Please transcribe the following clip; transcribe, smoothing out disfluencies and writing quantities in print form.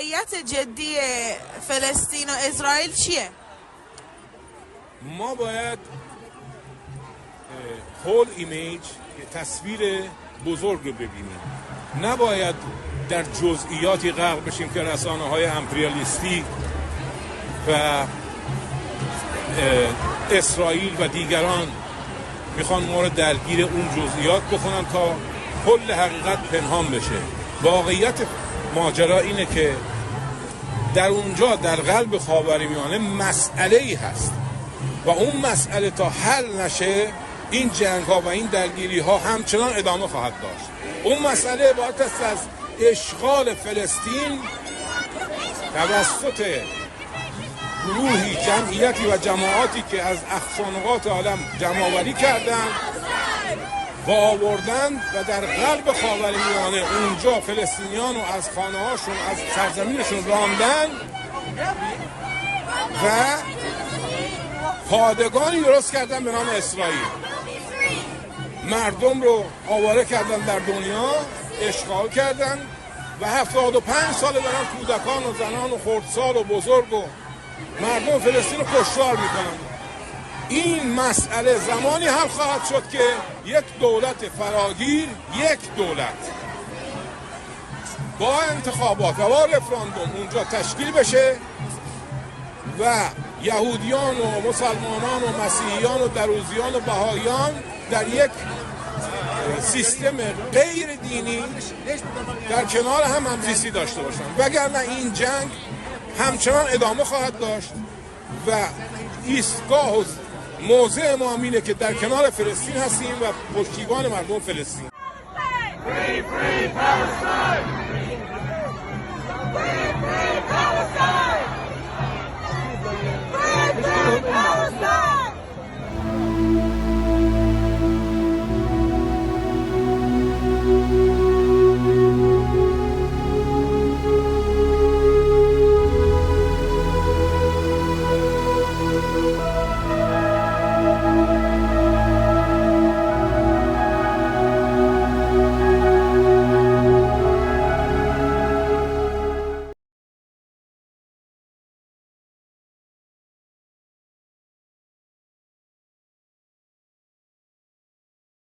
واقعیت جدی فلسطین و اسرائیل چیه؟ ما باید هول ایمیج، تصویر بزرگ رو ببینیم. نباید در جزئیاتی غرق بشیم که رسانه‌های امپریالیستی و اسرائیل و دیگران میخوان ما رو درگیر اون جزئیات بکنن تا کل حقیقت پنهان بشه. واقعیت ماجرا اینه که در اونجا در قلب خاورمیانه مسئله‌ای هست و اون مسئله تا حل نشه این جنگ ها و این درگیری ها همچنان ادامه خواهد داشت. اون مسئله عبارت است از اشغال فلسطین توسط گروهی، جمعیتی و جماعاتی که از اقصانقاط عالم جمع‌آوری کردند و آوردن و در قلب خاورمیانه اونجا فلسطینیان رو از خانه‌هاشون، از سرزمینشون راندن و پادگانی درست کردن به نام اسرائیل. مردم رو آواره کردن در دنیا، اشغال کردن و 75 سال دارن کودکان و زنان و خردسال و بزرگ و مردم فلسطین رو کشتار میکنن. این مسئله زمانی حل خواهد شد که یک دولت فراگیر، یک دولت با انتخابات و با رفراندوم اونجا تشکیل بشه و یهودیان و مسلمانان و مسیحیان و دروزیان و بهائیان در یک سیستم غیر دینی در کنار هم همزیستی داشته باشن، وگرنه این جنگ همچنان ادامه خواهد داشت و ایستگاه و موضع ما اینه که در کنار فلسطین هستیم و پشتیبان مردم فلسطین. Free, free Palestine!